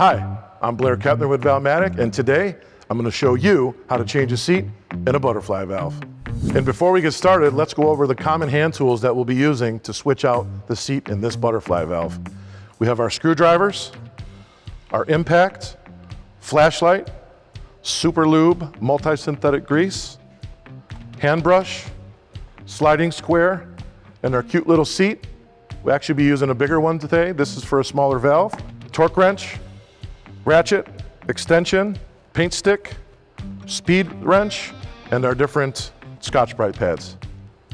Hi, I'm Blair Kettner with Val-Matic, and today I'm going to show you how to change a seat in a butterfly valve. And before we get started, let's go over the common hand tools that we'll be using to switch out the seat in this butterfly valve. We have our screwdrivers, our impact, flashlight, super lube, multi-synthetic grease, hand brush, sliding square, and our cute little seat. We'll actually be using a bigger one today. This is for a smaller valve. Torque wrench, ratchet, extension, paint stick, speed wrench, and our different Scotch-Brite pads.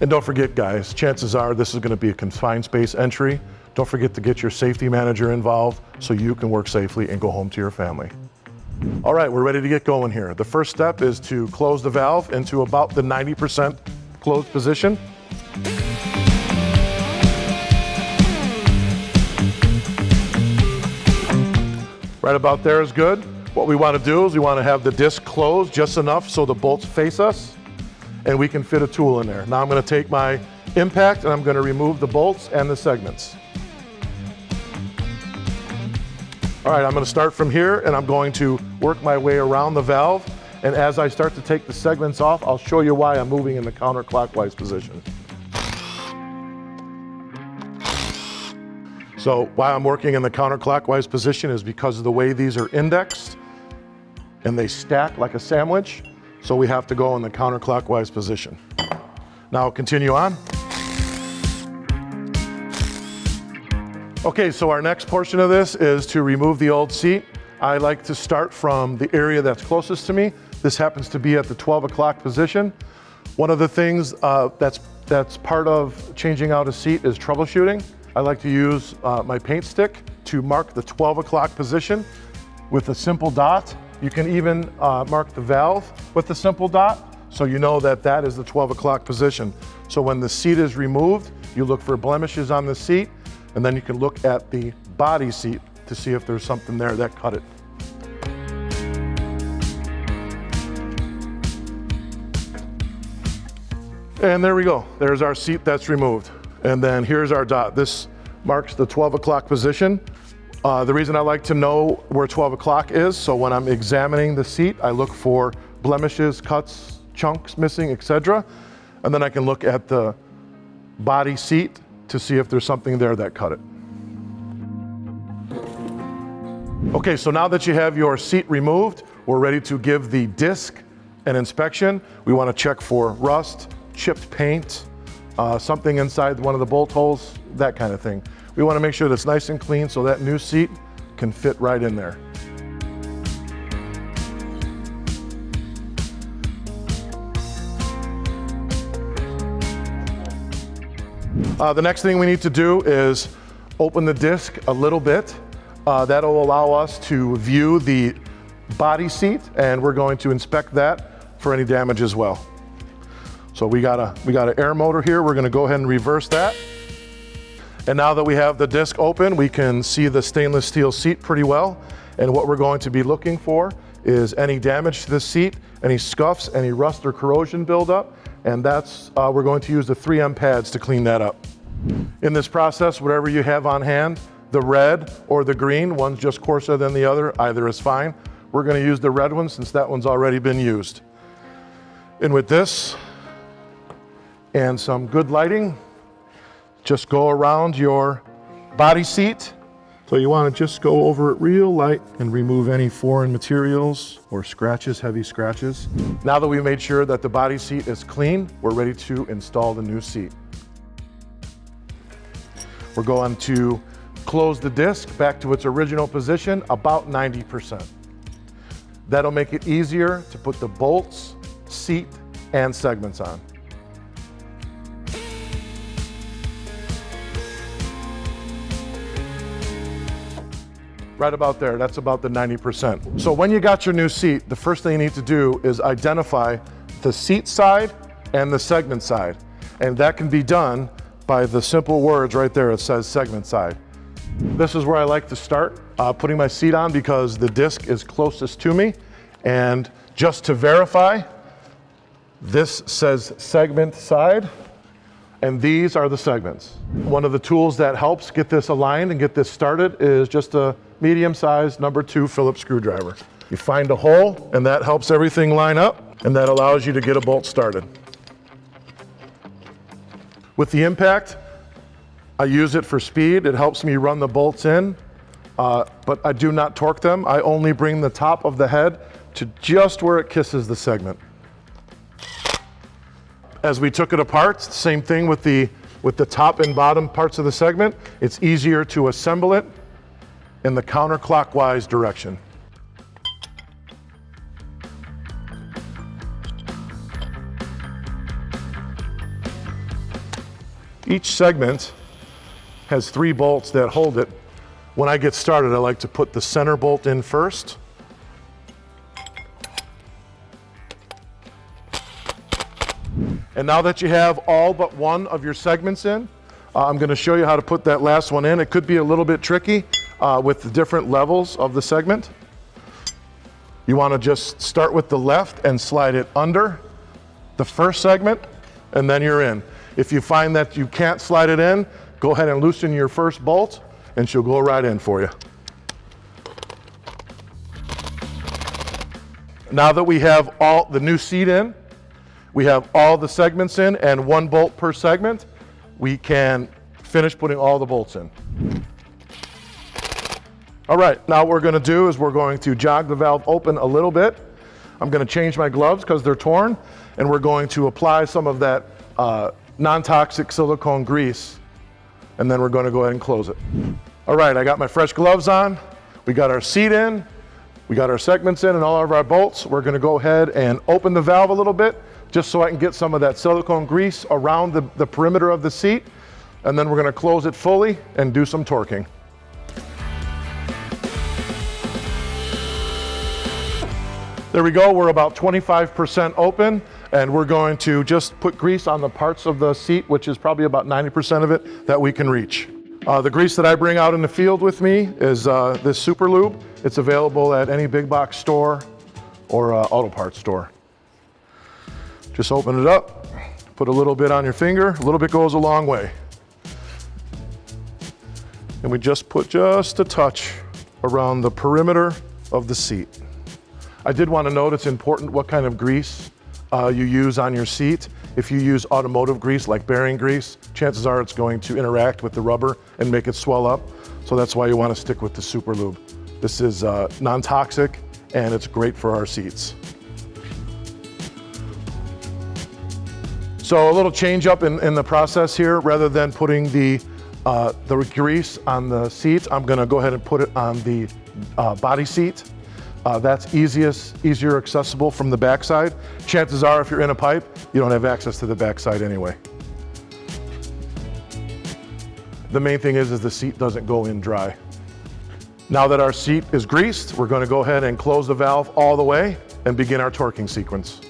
And don't forget, guys, chances are this is going to be a confined space entry. Don't forget to get your safety manager involved so you can work safely and go home to your family. All right, we're ready to get going here. The first step is to close the valve into about the 90% closed position. Right about there is good. What we want to do is we want to have the disc closed just enough so the bolts face us and we can fit a tool in there. Now I'm going to take my impact and I'm going to remove the bolts and the segments. All right, I'm going to start from here and I'm going to work my way around the valve. And as I start to take the segments off, I'll show you why I'm moving in the counterclockwise position. So why I'm working in the counterclockwise position is because of the way these are indexed and they stack like a sandwich. So we have to go in the counterclockwise position. Now continue on. Okay, so our next portion of this is to remove the old seat. I like to start from the area that's closest to me. This happens to be at the 12 o'clock position. One of the things that's part of changing out a seat is troubleshooting. I like to use my paint stick to mark the 12 o'clock position with a simple dot. You can even mark the valve with a simple dot so you know that that is the 12 o'clock position. So when the seat is removed, you look for blemishes on the seat, and then you can look at the body seat to see if there's something there that cut it. And there we go. There's our seat that's removed. And then here's our dot. This marks the 12 o'clock position. The reason I like to know where 12 o'clock is, so when I'm examining the seat, I look for blemishes, cuts, chunks missing, etc. And then I can look at the body seat to see if there's something there that cut it. Okay, so now that you have your seat removed, we're ready to give the disc an inspection. We want to check for rust, chipped paint, something inside one of the bolt holes, that kind of thing. We want to make sure that's nice and clean so that new seat can fit right in there. The next thing we need to do is open the disc a little bit. That'll allow us to view the body seat, and we're going to inspect that for any damage as well. So we got an air motor here. We're going to go ahead and reverse that. And now that we have the disc open, we can see the stainless steel seat pretty well. And what we're going to be looking for is any damage to the seat, any scuffs, any rust or corrosion buildup. And that's, we're going to use the 3M pads to clean that up. In this process, whatever you have on hand, the red or the green, one's just coarser than the other, either is fine. We're going to use the red one since that one's already been used. And with this, and some good lighting, just go around your body seat. So you want to just go over it real light and remove any foreign materials or scratches, heavy scratches. Now that we've made sure that the body seat is clean, we're ready to install the new seat. We're going to close the disc back to its original position, about 90%. That'll make it easier to put the bolts, seat, and segments on. Right about there, that's about the 90%. So when you got your new seat, the first thing you need to do is identify the seat side and the segment side. And that can be done by the simple words right there. It says segment side. This is where I like to start putting my seat on because the disc is closest to me. And just to verify, this says segment side. And these are the segments. One of the tools that helps get this aligned and get this started is just a medium-sized #2 Phillips screwdriver. You find a hole, and that helps everything line up, and that allows you to get a bolt started. With the impact, I use it for speed. It helps me run the bolts in, but I do not torque them. I only bring the top of the head to just where it kisses the segment. As we took it apart, same thing with the top and bottom parts of the segment. It's easier to assemble it in the counterclockwise direction. Each segment has 3 bolts that hold it. When I get started, I like to put the center bolt in first. And now that you have all but one of your segments in, I'm going to show you how to put that last one in. It could be a little bit tricky with the different levels of the segment. You want to just start with the left and slide it under the first segment, and then you're in. If you find that you can't slide it in, go ahead and loosen your first bolt, and she'll go right in for you. Now that we have all the new seat in, we have all the segments in and 1 bolt per segment, we can finish putting all the bolts in. All right, now what we're going to do is we're going to jog the valve open a little bit. I'm going to change my gloves because they're torn, and we're going to apply some of that non-toxic silicone grease, and then we're going to go ahead and close it. All right, I got my fresh gloves on. We got our seat in, we got our segments in, and all of our bolts. We're going to go ahead and open the valve a little bit, just so I can get some of that silicone grease around the perimeter of the seat, and then we're going to close it fully and do some torquing. There we go, we're about 25% open, and we're going to just put grease on the parts of the seat, which is probably about 90% of it that we can reach. The grease that I bring out in the field with me is this Super Lube. It's available at any big box store or auto parts store. Just open it up, put a little bit on your finger, a little bit goes a long way. And we just put just a touch around the perimeter of the seat. I did want to note it's important what kind of grease you use on your seat. If you use automotive grease like bearing grease, chances are it's going to interact with the rubber and make it swell up. So that's why you want to stick with the Super Lube. This is non-toxic and it's great for our seats. So a little change up in the process here. Rather than putting the grease on the seat, I'm going to go ahead and put it on the body seat. That's easier accessible from the backside. Chances are if you're in a pipe, you don't have access to the backside anyway. The main thing is the seat doesn't go in dry. Now that our seat is greased, we're going to go ahead and close the valve all the way and begin our torquing sequence.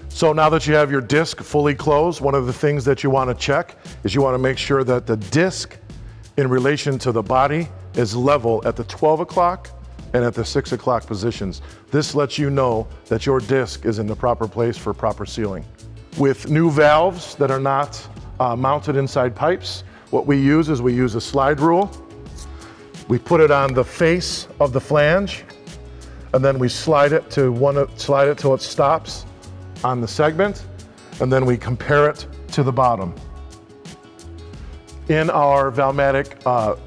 So now that you have your disc fully closed, one of the things that you want to check is you want to make sure that the disc in relation to the body is level at the 12 o'clock and at the 6 o'clock positions. This lets you know that your disc is in the proper place for proper sealing. With new valves that are not mounted inside pipes, what we use is we use a slide rule. We put it on the face of the flange, and then we slide it till it stops on the segment, and then we compare it to the bottom. In our Val-Matic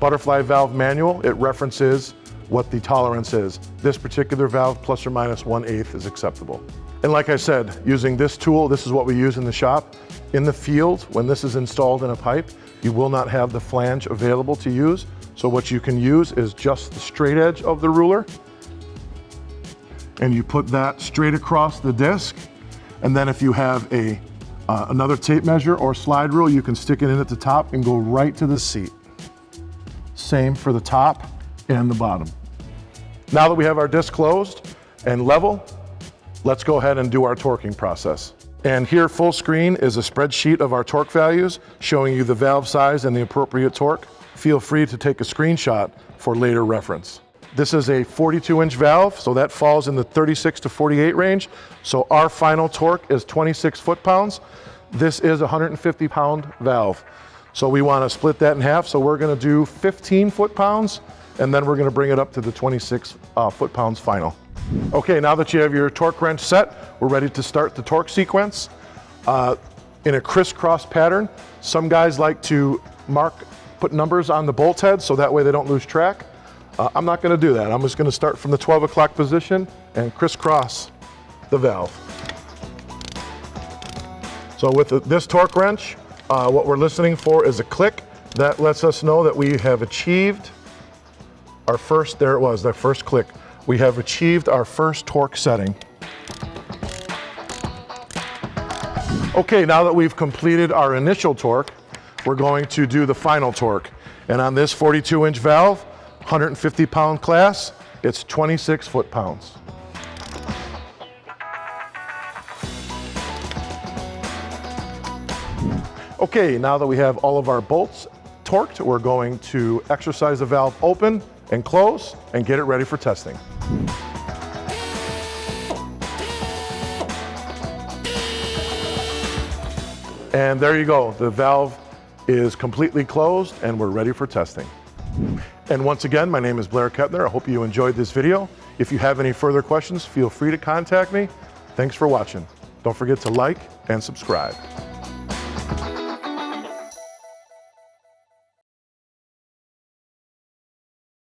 butterfly valve manual, it references what the tolerance is. This particular valve, plus or minus 1/8, is acceptable. And like I said, using this tool, this is what we use in the shop. In the field, when this is installed in a pipe, you will not have the flange available to use. So what you can use is just the straight edge of the ruler, and you put that straight across the disc. And then if you have another tape measure or slide rule, you can stick it in at the top and go right to the seat. Same for the top and the bottom. Now that we have our disc closed and level, let's go ahead and do our torquing process. And here, full screen, is a spreadsheet of our torque values showing you the valve size and the appropriate torque. Feel free to take a screenshot for later reference. This is a 42-inch valve, so that falls in the 36 to 48 range. So our final torque is 26 foot-pounds. this is a 150-pound valve. So we want to split that in half. So we're going to do 15 foot-pounds, and then we're going to bring it up to the 26 foot-pounds final. Okay, now that you have your torque wrench set, we're ready to start the torque sequence. In a crisscross pattern, some guys like to put numbers on the bolt head so that way they don't lose track. I'm not going to do that. I'm just going to start from the 12 o'clock position and crisscross the valve. So with this torque wrench, what we're listening for is a click. That lets us know that we have achieved our first, there it was, that first click. We have achieved our first torque setting. Okay, now that we've completed our initial torque, we're going to do the final torque. And on this 42-inch valve, 150-pound class, it's 26 foot-pounds. Okay, now that we have all of our bolts torqued, we're going to exercise the valve open and close and get it ready for testing. And there you go, the valve is completely closed and we're ready for testing. And once again, my name is Blair Kettner. I hope you enjoyed this video. If you have any further questions, feel free to contact me. Thanks for watching. Don't forget to like and subscribe.